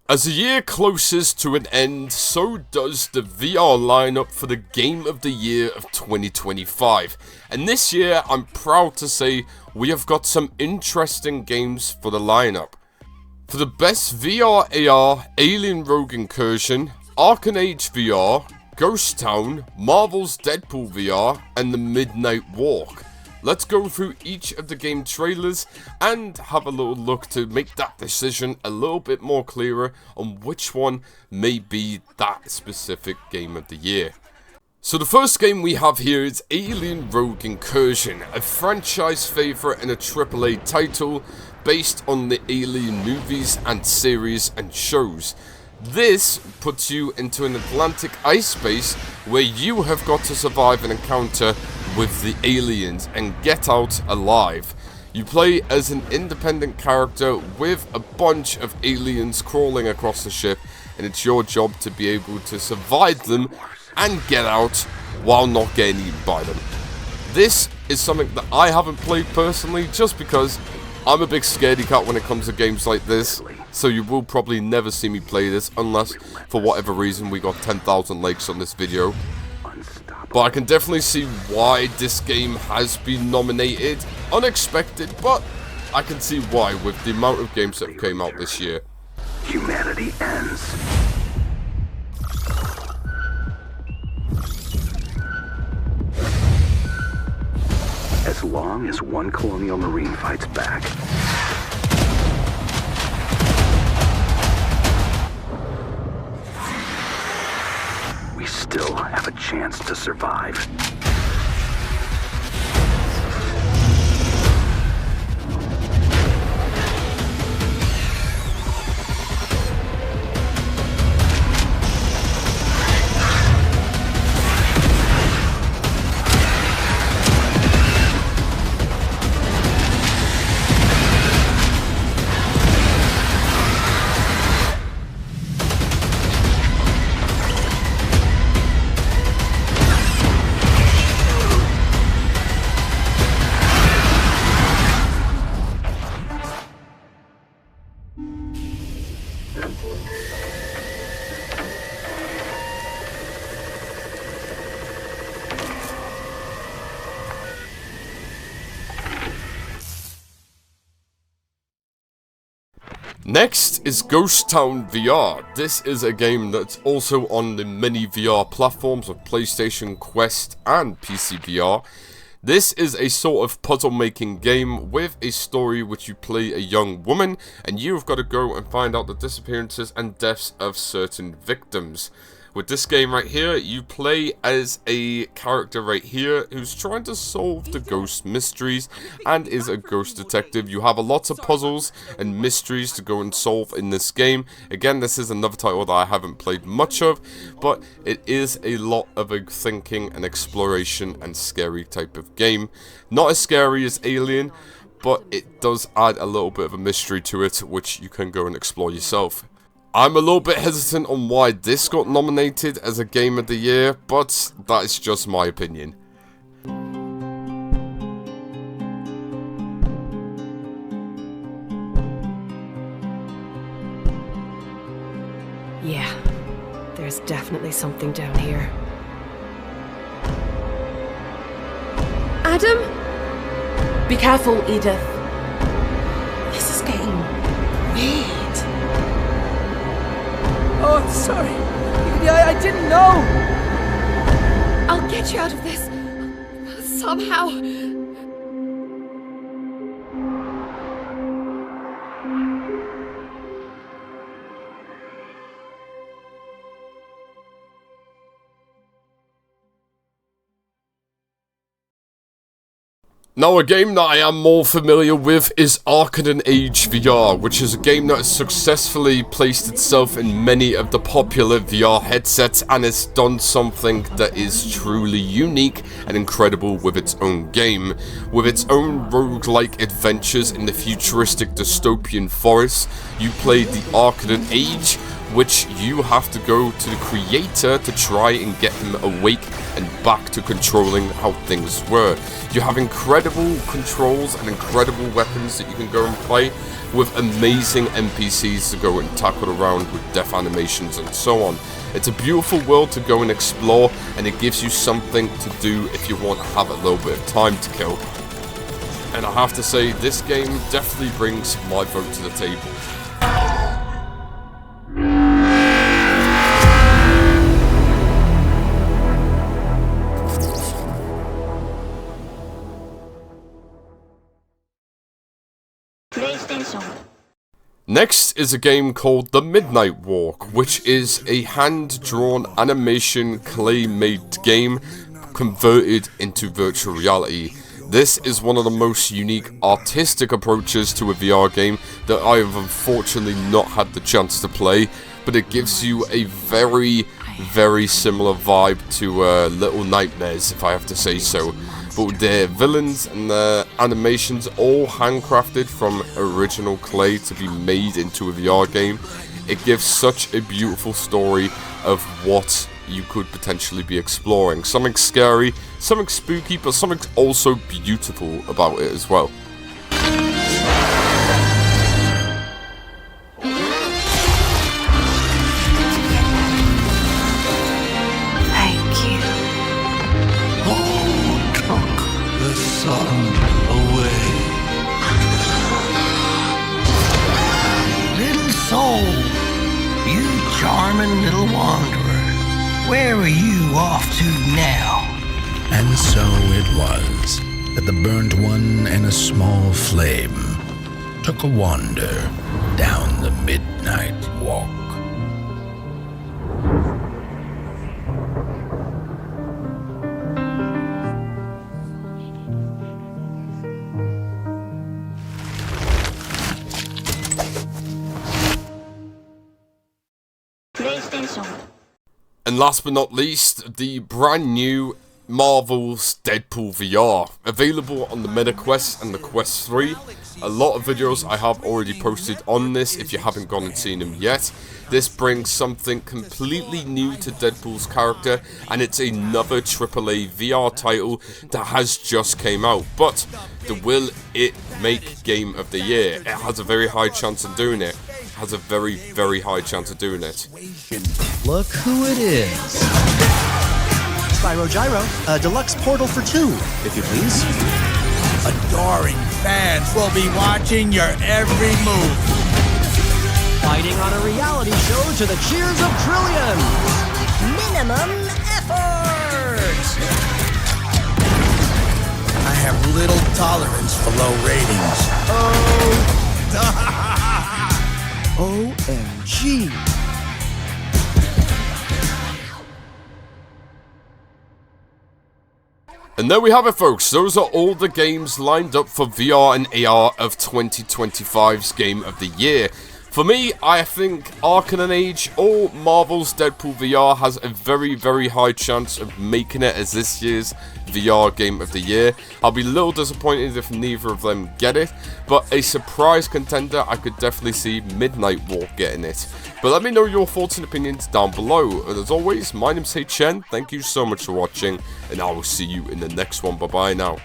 As the year closes to an end, so does the VR lineup for the Game of the Year of 2025. And this year, I'm proud to say, we have got some interesting games for the lineup. For the best VR AR, Alien Rogue Incursion, Arcane Age VR, Ghost Town, Marvel's Deadpool VR, and The Midnight Walk. Let's go through each of the game trailers and have a little look to make that decision a little bit more clearer on which one may be that specific game of the year. So the first game we have here is Alien Rogue Incursion, a franchise favourite and a AAA title based on the Alien movies and series and shows. This puts you into an Atlantic ice space where you have got to survive an encounter with the aliens and get out alive. You play as an independent character with a bunch of aliens crawling across the ship, and it's your job to be able to survive them and get out while not getting eaten by them. This is something that I haven't played personally just because I'm a big scaredy cat when it comes to games like this, so you will probably never see me play this unless for whatever reason we got 10,000 likes on this video. But I can definitely see why this game has been nominated. Unexpected, but I can see why with the amount of games that came out this year. Humanity ends. As long as one colonial marine fights back, we still have a chance to survive. Next is Ghost Town VR. This is a game that's also on the many VR platforms of PlayStation, Quest, and PC VR. This is a sort of puzzle-making game with a story which you play a young woman, and you've got to go and find out the disappearances and deaths of certain victims. With this game right here, you play as a character right here who's trying to solve the ghost mysteries and is a ghost detective. You have a lot of puzzles and mysteries to go and solve in this game. Again, this is another title that I haven't played much of, but it is a lot of a thinking and exploration and scary type of game. Not as scary as Alien, but it does add a little bit of a mystery to it, which you can go and explore yourself. I'm a little bit hesitant on why this got nominated as a Game of the Year, but that is just my opinion. Yeah, there's definitely something down here. Adam? Be careful, Edith. This is getting weird. Oh, sorry. I didn't know. I'll get you out of this. Somehow. Now, a game that I am more familiar with is Arcane Age VR, which is a game that has successfully placed itself in many of the popular VR headsets and has done something that is truly unique and incredible with its own game. With its own roguelike adventures in the futuristic dystopian forest, you play the Arcane Age, which you have to go to the creator to try and get him awake and back to controlling how things were. You have incredible controls and incredible weapons that you can go and play, with amazing NPCs to go and tackle around with death animations and so on. It's a beautiful world to go and explore, and it gives you something to do if you want to have a little bit of time to kill. And I have to say, this game definitely brings my vote to the table. Next is a game called The Midnight Walk, which is a hand-drawn animation clay-made game converted into virtual reality. This is one of the most unique artistic approaches to a VR game that I have unfortunately not had the chance to play, but it gives you a very, very similar vibe to Little Nightmares, if I have to say so. But with their villains and their animations all handcrafted from original clay to be made into a VR game, it gives such a beautiful story of what you could potentially be exploring. Something scary, something spooky, but something also beautiful about it as well. Charming little wanderer, where are you off to now? And so it was that the burnt one and a small flame took a wander down the midnight walk. And last but not least, the brand new Marvel's Deadpool VR, available on the Meta Quest and the Quest 3. A lot of videos I have already posted on this if you haven't gone and seen them yet. This brings something completely new to Deadpool's character, and it's another AAA VR title that has just came out. But will it make Game of the Year? It has a very high chance of doing it. Has a very, very high chance of doing it. Look who it is. Spyro Gyro, a deluxe portal for 2, if you please. Adoring fans will be watching your every move. Fighting on a reality show to the cheers of trillions. Minimum effort! I have little tolerance for low ratings. OMG. And there we have it, folks. Those are all the games lined up for VR and AR of 2025's Game of the Year. For me, I think Arcane Age or Marvel's Deadpool VR has a very, very high chance of making it as this year's VR Game of the Year. I'll be a little disappointed if neither of them get it, but a surprise contender, I could definitely see Midnight Walk getting it. But let me know your thoughts and opinions down below. And as always, my name's HN, thank you so much for watching, and I will see you in the next one. Bye bye now.